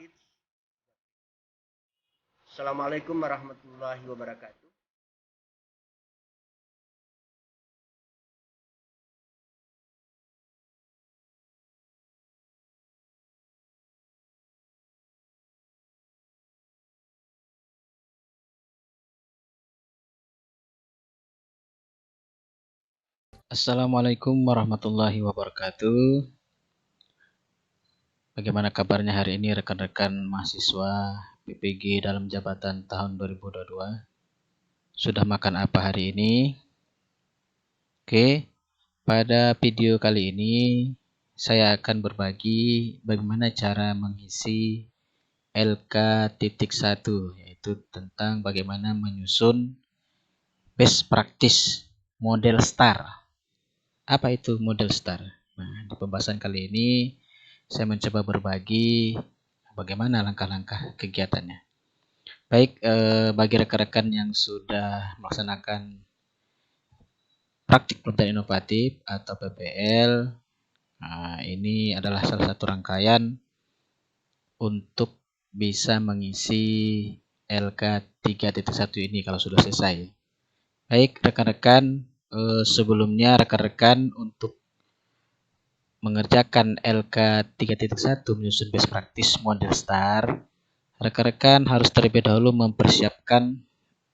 Kids. Assalamualaikum warahmatullahi wabarakatuh. Assalamualaikum warahmatullahi wabarakatuh. Bagaimana kabarnya hari ini rekan-rekan mahasiswa PPG dalam jabatan tahun 2022? Sudah makan apa hari ini? Oke, pada video kali ini saya akan berbagi bagaimana cara mengisi LK.1, yaitu tentang bagaimana menyusun best practice model STAR. Apa itu model STAR? Nah, di pembahasan kali ini saya mencoba berbagi bagaimana langkah-langkah kegiatannya. Baik, bagi rekan-rekan yang sudah melaksanakan praktik pelatihan inovatif atau PPL, nah, ini adalah salah satu rangkaian untuk bisa mengisi LK3.1 ini kalau sudah selesai. Baik, rekan-rekan, sebelumnya rekan-rekan untuk mengerjakan LK3.1 menyusun best practice model STAR, rekan-rekan harus terlebih dahulu mempersiapkan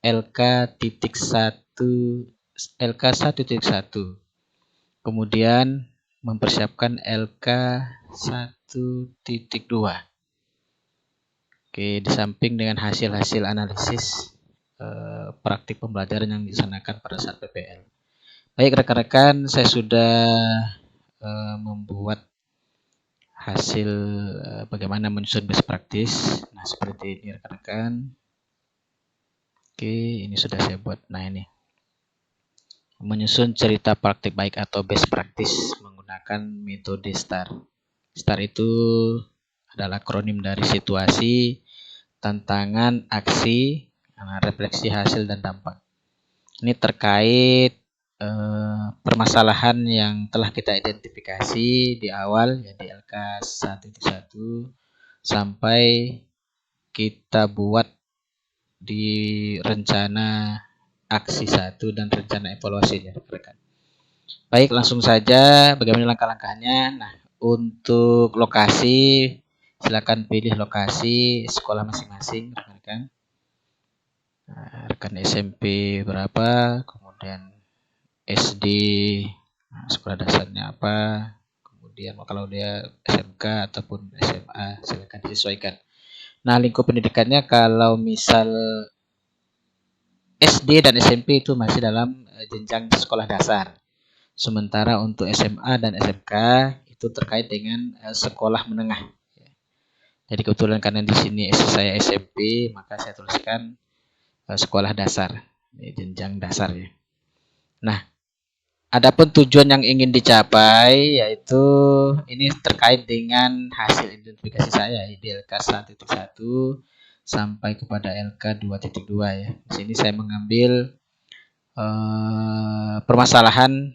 LK1, kemudian mempersiapkan LK1.2. Oke, di samping dengan hasil-hasil analisis praktik pembelajaran yang dilaksanakan pada saat PPL. Baik rekan-rekan, saya sudah membuat hasil bagaimana menyusun best practice. Nah, seperti ini rekan-rekan. Oke, ini sudah saya buat. Nah, ini menyusun cerita praktik baik atau best practice menggunakan metode STAR. STAR itu adalah akronim dari situasi, tantangan, aksi, refleksi hasil dan dampak. Ini terkait permasalahan yang telah kita identifikasi di awal, ya di LK1.1 sampai kita buat di rencana aksi 1 dan rencana evaluasinya, rekan. Baik, langsung saja bagaimana langkah-langkahnya. Nah, untuk lokasi silakan pilih lokasi sekolah masing-masing, rekan-rekan. Nah, rekan SMP berapa, kemudian SD, nah, sekolah dasarnya apa, kemudian kalau dia SMK ataupun SMA silakan disesuaikan. Nah, lingkup pendidikannya kalau misal SD dan SMP itu masih dalam jenjang sekolah dasar. Sementara untuk SMA dan SMK itu terkait dengan sekolah menengah. Jadi kebetulan karena di sini saya SMP, maka saya tuliskan sekolah dasar, jenjang dasar ya. Nah, adapun tujuan yang ingin dicapai yaitu ini terkait dengan hasil identifikasi saya di LK1.1 sampai kepada LK2.2 ya. Di sini saya mengambil permasalahan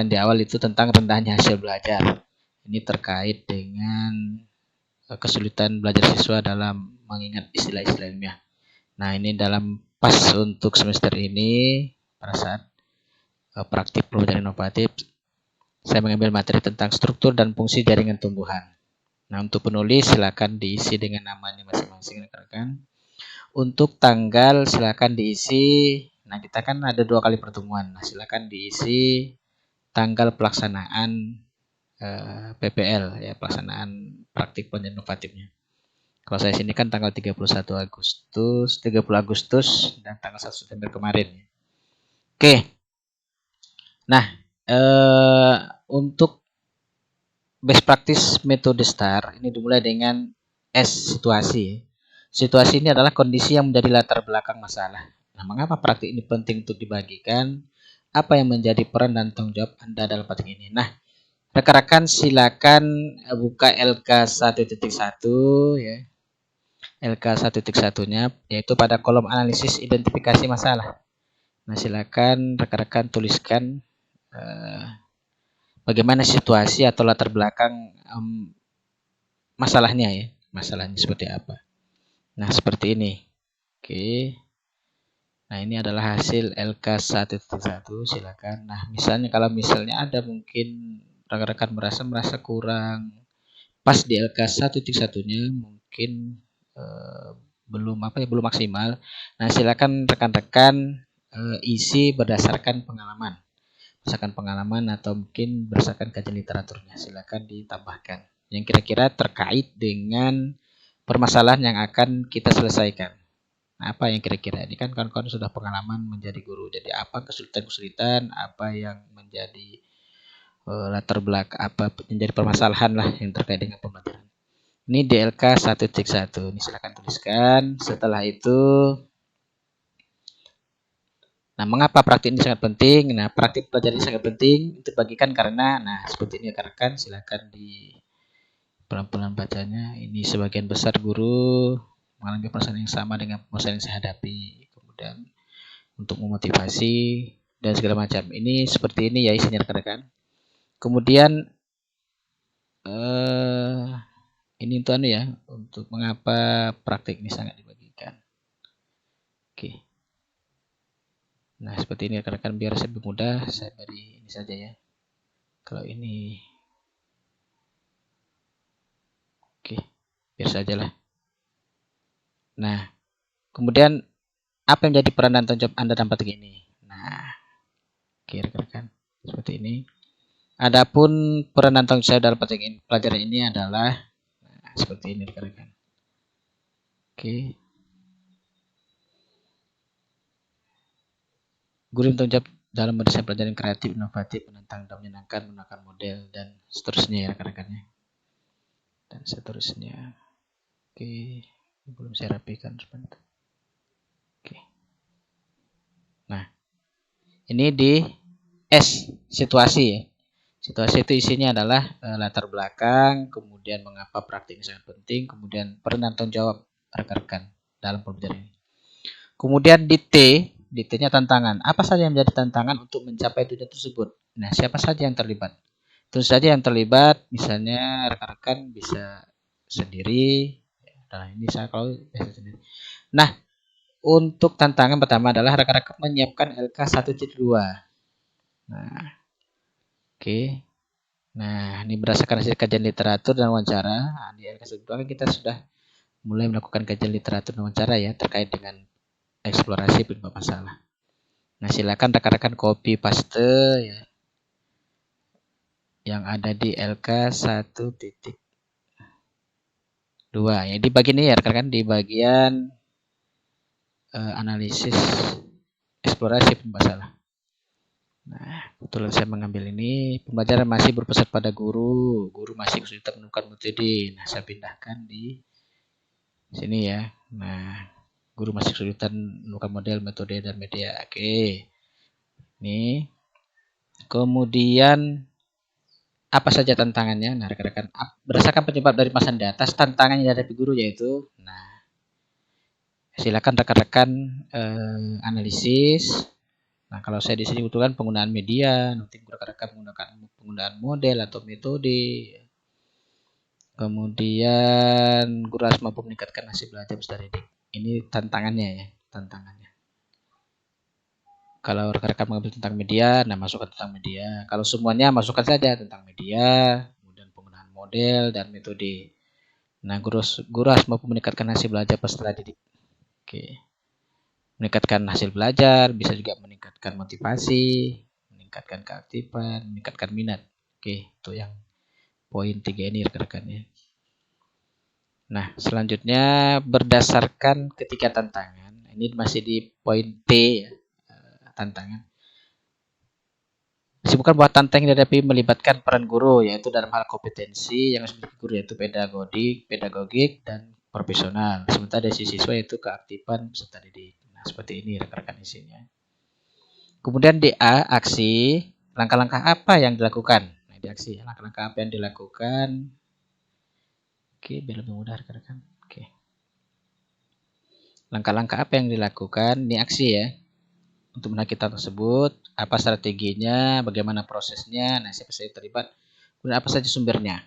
di awal itu tentang rendahnya hasil belajar. Ini terkait dengan kesulitan belajar siswa dalam mengingat istilah-istilah ilmiah. Nah, ini dalam pas untuk semester ini pada saat praktik pembelajaran inovatif, saya mengambil materi tentang struktur dan fungsi jaringan tumbuhan. Nah, untuk penulis silakan diisi dengan namanya masing-masing rekan-rekan. Untuk tanggal silakan diisi. Nah, kita kan ada 2 kali pertemuan. Nah, silakan diisi tanggal pelaksanaan PPL ya, pelaksanaan praktik pembelajaran inovatifnya. Kalau saya sini kan tanggal 30 Agustus dan tanggal 1 September kemarin. Oke. Nah, untuk best practice metode STAR ini dimulai dengan situasi. Situasi ini adalah kondisi yang menjadi latar belakang masalah. Nah, mengapa praktik ini penting untuk dibagikan? Apa yang menjadi peran dan tanggung jawab Anda dalam praktik ini? Nah, rekan-rekan silakan buka LK1.1 ya. LK1.1-nya yaitu pada kolom analisis identifikasi masalah. Nah, silakan rekan-rekan tuliskan bagaimana situasi atau latar belakang masalahnya ya. masalahnya seperti apa. Nah, seperti ini. Oke. Nah, ini adalah hasil LK1.1, silakan. Nah, kalau misalnya ada mungkin rekan-rekan merasa kurang pas di LK1.1-nya, mungkin belum maksimal. Nah, silakan rekan-rekan isi berdasarkan pengalaman. Atau mungkin berdasarkan kajian literaturnya. Silakan ditambahkan yang kira-kira terkait dengan permasalahan yang akan kita selesaikan. Nah, apa yang kira-kira ini kan kawan-kawan sudah pengalaman menjadi guru. Jadi apa kesulitan-kesulitan, apa yang menjadi latar belakang, apa menjadi permasalahan lah yang terkait dengan pembelajaran. Ini DLK 1.1. Ini silakan tuliskan. Setelah itu, nah, mengapa praktik ini sangat penting? Nah, praktik belajar ini sangat penting untuk bagikan karena, nah, seperti ini rekan-rekan, silakan di pelan-pelan bacanya. Ini sebagian besar guru mengalami permasalahan yang sama dengan permasalahan yang saya hadapi. Kemudian untuk memotivasi dan segala macam. Ini seperti ini ya isinya rekan-rekan. Kemudian ini itu ya untuk mengapa praktik ini sangat dibagikan. Oke. Nah, seperti ini rekan-rekan, biar lebih mudah saya beri ini saja ya. Kalau ini oke, biar sajalah. Nah, kemudian apa yang menjadi peran dan tanggung jawab Anda dalam praktik ini? Nah, oke rekan-rekan, seperti ini. Adapun peran dan tanggung jawab dalam pelajaran ini adalah seperti ini rekan-rekan. Oke. Guru yang tanggung jawab dalam mendesain pelajaran kreatif, inovatif, menantang dan menyenangkan, menggunakan model dan seterusnya ya rekan-rekannya. Dan seterusnya. Oke, belum saya rapikan sebentar. Oke. Nah, ini di situasi ya. Situasi itu isinya adalah latar belakang, kemudian mengapa praktik ini sangat penting, kemudian peran dan tanggung jawab rekan-rekan dalam pembelajaran ini. Kemudian di T-nya tantangan. Apa saja yang menjadi tantangan untuk mencapai tujuan tersebut? Nah, siapa saja yang terlibat? Tentu saja yang terlibat, misalnya rekan-rekan bisa sendiri. Nah, ini saya kalau bisa sendiri. Nah, untuk tantangan pertama adalah rekan-rekan menyiapkan LK1.2. Nah, oke. Nah, ini berdasarkan hasil kajian literatur dan wawancara. Nah, di LK1.2 kan kita sudah mulai melakukan kajian literatur dan wawancara ya terkait dengan eksplorasi penyebab masalah. Nah, silakan rekan-rekan copy paste ya yang ada di LK1.2. Ya, di bagian ini ya rekan-rekan, di bagian analisis eksplorasi penyebab masalah. Nah, kebetulan saya mengambil ini. Pembelajaran masih berpusat pada guru. Guru masih kesulitan menemukan metode. Nah, saya pindahkan di sini ya. Nah, guru masih kesulitan menemukan model, metode, dan media. Oke. Ini. Kemudian, apa saja tantangannya? Nah, rekan-rekan, berdasarkan penyebab dari masalah di atas, tantangannya dihadapi guru yaitu, nah, silakan rekan-rekan analisis. Nah, kalau saya di sini butuhkan penggunaan media, nanti rekan-rekan menggunakan penggunaan model atau metode. Kemudian guru harus mampu meningkatkan hasil belajar peserta didik. Ini tantangannya ya, tantangannya. Kalau rekan-rekan mengambil tentang media, nah masukkan tentang media. Kalau semuanya masukkan saja tentang media, kemudian penggunaan model dan metode. Nah, guru harus mampu meningkatkan hasil belajar peserta didik. Oke. Meningkatkan hasil belajar, bisa juga meningkatkan motivasi, meningkatkan keaktifan, meningkatkan minat. Oke, itu yang poin 3 ini rekan-rekan ya. Nah, selanjutnya berdasarkan ketiga tantangan. Ini masih di poin T ya, tantangan. Disebutkan bahwa tantangan yang dihadapi melibatkan peran guru, yaitu dalam hal kompetensi yang harus dimiliki guru, yaitu pedagogik, dan profesional. Sementara dari siswa yaitu keaktifan peserta didik. Nah, seperti ini rekan-rekan isinya. Kemudian DA, aksi. Langkah-langkah apa yang dilakukan? Nah, di aksi, langkah-langkah apa yang dilakukan? Oke, biar lebih mudah rekan-rekan. Oke. Langkah-langkah apa yang dilakukan? Ini aksi ya. Untuk menaiki tahap tersebut, apa strateginya, bagaimana prosesnya, nah siapa saja terlibat, kemudian apa saja sumbernya.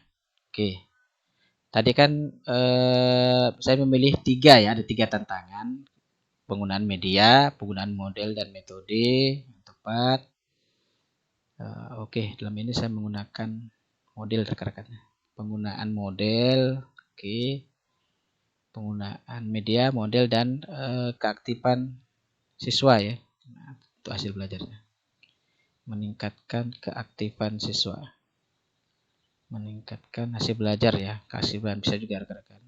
Oke. Tadi kan saya memilih 3 ya, ada 3 tantangan. Penggunaan media, penggunaan model dan metode yang tepat. Oke, dalam ini saya menggunakan model rekan-rekan. Penggunaan model, oke. Penggunaan media, model dan keaktifan siswa ya. Nah, itu hasil belajarnya. Meningkatkan keaktifan siswa. Meningkatkan hasil belajar ya. Hasil belajar bisa juga rekan-rekan.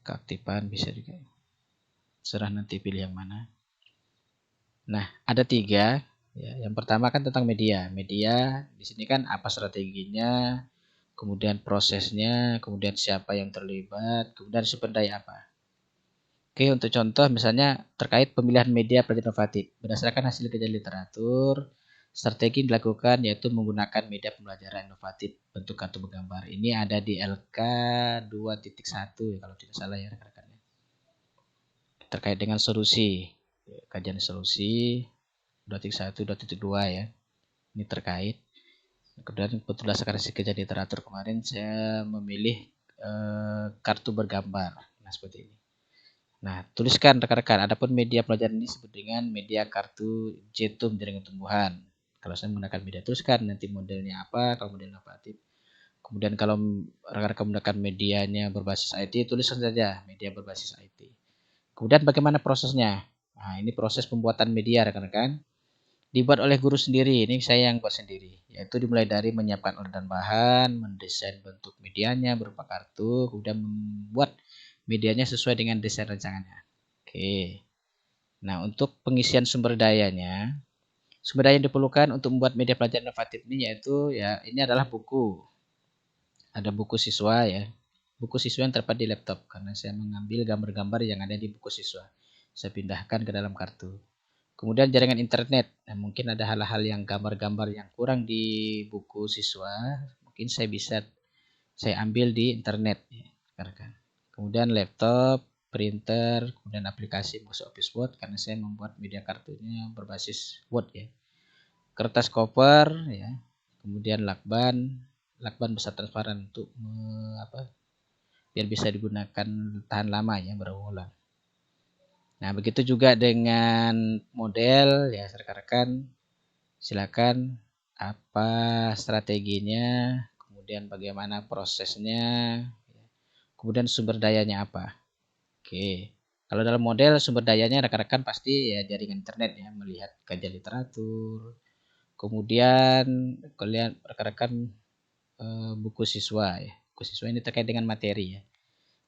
Keaktifan bisa juga. Serah nanti pilih yang mana. Nah, ada 3. Ya, yang pertama kan tentang media. Media di sini kan apa strateginya, kemudian prosesnya, kemudian siapa yang terlibat, kemudian sumber daya apa. Oke, untuk contoh misalnya terkait pemilihan media pelajaran inovatif. Berdasarkan hasil kajian literatur, strategi yang dilakukan yaitu menggunakan media pembelajaran inovatif bentuk kartu bergambar. Ini ada di LK 2.1 ya, kalau tidak salah ya rekan-rekan. Terkait dengan solusi, kajian solusi 2.1, 2.2 ya. Ini terkait. Kemudian berdasarkan hasil kajian literatur kemarin saya memilih kartu bergambar. Nah, seperti ini. Nah, tuliskan rekan-rekan, adapun media pelajaran ini disebut dengan media kartu Jtum jaringan tumbuhan. Kalau saya menggunakan media, tuliskan nanti modelnya apa, kalau model inovatif. Kemudian kalau rekan-rekan menggunakan medianya berbasis IT, tuliskan saja media berbasis IT. Kemudian bagaimana prosesnya? Nah, ini proses pembuatan media rekan-rekan. Dibuat oleh guru sendiri, ini saya yang buat sendiri. Yaitu dimulai dari menyiapkan alat dan bahan, mendesain bentuk medianya berupa kartu, kemudian membuat medianya sesuai dengan desain rancangannya. Oke. Nah, untuk pengisian sumber daya yang diperlukan untuk membuat media pelajaran inovatif ini yaitu ya ini adalah buku. Ada buku siswa ya. Buku siswa yang terdapat di laptop karena saya mengambil gambar-gambar yang ada di buku siswa. Saya pindahkan ke dalam kartu. Kemudian jaringan internet. Nah, mungkin ada hal-hal yang gambar-gambar yang kurang di buku siswa, mungkin saya ambil di internet ya, rekan-rekan. Kemudian laptop, printer, kemudian aplikasi Microsoft Office Word karena saya membuat media kartunya berbasis Word ya. Kertas koper ya. Kemudian lakban besar transparan untuk biar bisa digunakan tahan lama ya, berulang. Nah, begitu juga dengan model ya rekan-rekan. Silakan apa strateginya, kemudian bagaimana prosesnya, kemudian sumber dayanya apa. Oke. Kalau dalam model sumber dayanya rekan-rekan pasti ya jaringan internet ya, melihat kajian literatur. Kemudian kalian rekan-rekan buku siswa ya. Buku siswa ini terkait dengan materi ya.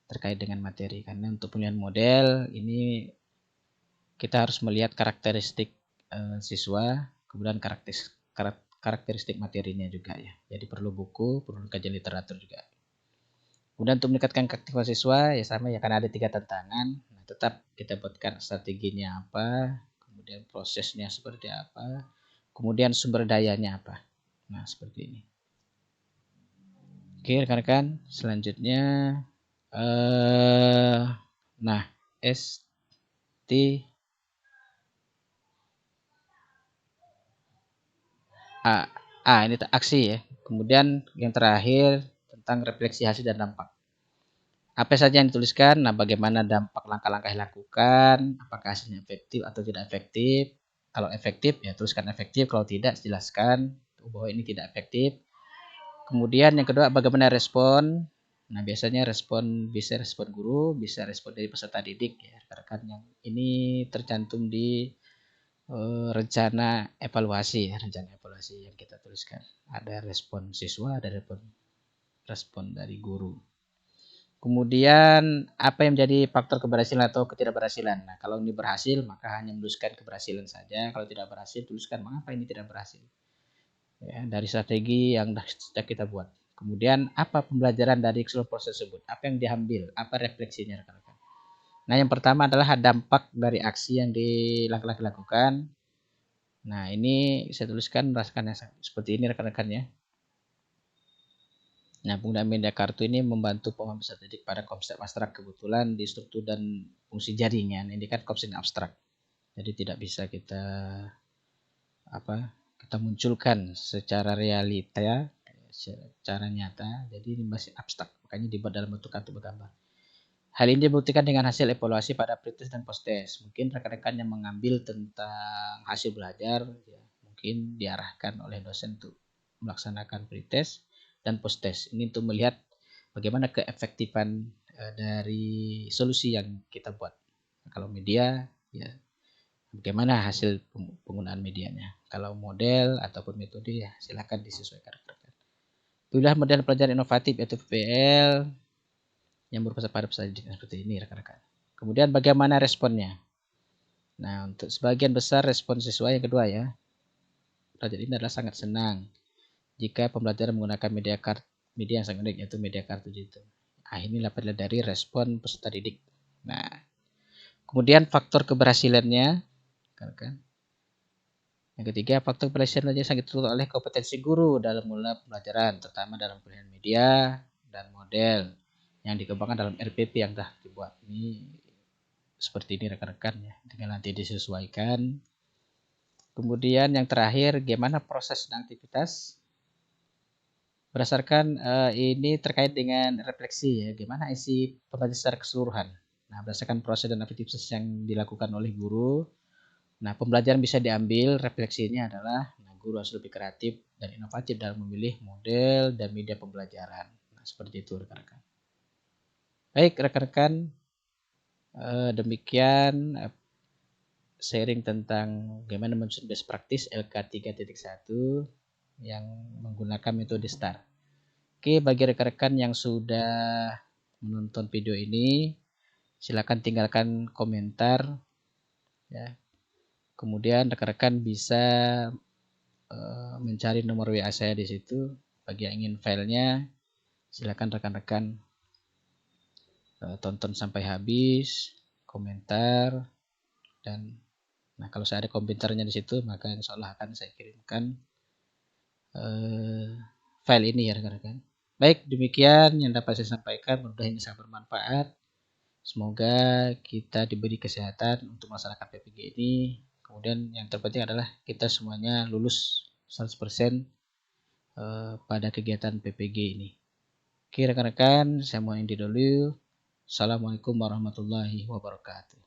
Terkait dengan materi karena untuk pemilihan model ini kita harus melihat karakteristik siswa, kemudian karakteristik materinya juga ya. Jadi perlu buku, perlu kajian literatur juga. Kemudian untuk meningkatkan keaktifan siswa ya sama ya karena ada 3 tantangan. Nah, tetap kita buatkan strateginya apa, kemudian prosesnya seperti apa, kemudian sumber dayanya apa. Nah, seperti ini. Oke, rekan-rekan, selanjutnya nah, ST ini aksi ya. Kemudian yang terakhir tentang refleksi hasil dan dampak. Apa saja yang dituliskan? Nah, bagaimana dampak langkah-langkah yang dilakukan? Apakah hasilnya efektif atau tidak efektif? Kalau efektif ya tuliskan efektif, kalau tidak jelaskan bahwa ini tidak efektif. Kemudian yang kedua bagaimana respon? Nah, biasanya bisa respon guru, bisa respon dari peserta didik ya, rekan-rekan yang ini tercantum di rencana evaluasi yang kita tuliskan. Ada respon siswa, ada respon dari guru. Kemudian apa yang menjadi faktor keberhasilan atau ketidakberhasilan? Nah, kalau ini berhasil maka hanya menuliskan keberhasilan saja. Kalau tidak berhasil tuliskan mengapa ini tidak berhasil. Ya, dari strategi yang sudah kita buat. Kemudian apa pembelajaran dari seluruh proses tersebut? Apa yang diambil? Apa refleksinya rekan-rekan? Nah, yang pertama adalah dampak dari aksi yang dilakukan. Nah, ini saya tuliskan merasakan seperti ini rekan-rekan ya. Nah, penggunaan media kartu ini membantu pemahaman peserta didik pada konsep abstrak kebetulan di struktur dan fungsi jaringan. Ini kan konsep abstrak. Jadi tidak bisa kita munculkan secara realita secara nyata, jadi ini masih abstrak, makanya dibuat dalam bentuk kartu bergambar. Hal ini dibuktikan dengan hasil evaluasi pada pretest dan post-test. Mungkin rekan-rekan yang mengambil tentang hasil belajar, ya, mungkin diarahkan oleh dosen untuk melaksanakan pretest dan post-test. Ini untuk melihat bagaimana keefektifan dari solusi yang kita buat. Kalau media, ya bagaimana hasil penggunaan medianya. Kalau model ataupun metode, ya silakan disesuaikan rekan-rekan. Pilih model pelajaran inovatif yaitu PPL yang berpusat pada peserta didik seperti ini rekan-rekan. Kemudian bagaimana responnya? Nah, untuk sebagian besar respon siswa yang kedua ya, pelajar ini adalah sangat senang jika pembelajaran menggunakan media yang sangat unik yaitu media kartu digital. Nah, ini dapat dari respon peserta didik. Nah, kemudian faktor keberhasilannya, rekan-rekan. Yang ketiga, faktor keberhasilannya sangat ditentukan oleh kompetensi guru dalam mengelola pembelajaran, terutama dalam pilihan media dan model yang dikembangkan dalam RPP yang telah dibuat. Ini seperti ini rekan-rekan ya, tinggal nanti disesuaikan. Kemudian yang terakhir, bagaimana proses dan aktivitas? Berdasarkan ini terkait dengan refleksi ya, bagaimana isi pembelajaran secara keseluruhan. Nah, berdasarkan proses dan aktivitas yang dilakukan oleh guru, nah pembelajaran bisa diambil refleksinya adalah guru harus lebih kreatif dan inovatif dalam memilih model dan media pembelajaran. Nah, seperti itu rekan-rekan. Baik rekan-rekan, demikian sharing tentang bagaimana menyusun best practice LK 3.1 yang menggunakan metode STAR. Oke, bagi rekan-rekan yang sudah menonton video ini, silakan tinggalkan komentar ya. Kemudian rekan-rekan bisa mencari nomor WA saya di situ. Bagi yang ingin filenya, silakan rekan-rekan tonton sampai habis, komentar, dan nah kalau saya ada komentarnya di situ, maka insya Allah akan saya kirimkan file ini ya rekan-rekan. Baik, demikian yang dapat saya sampaikan. Mudah-mudahan ini sangat bermanfaat. Semoga kita diberi kesehatan untuk melaksanakan PPG ini. Kemudian yang terpenting adalah kita semuanya lulus 100% pada kegiatan PPG ini. Oke rekan-rekan, saya mohon diri dulu. Assalamualaikum warahmatullahi wabarakatuh.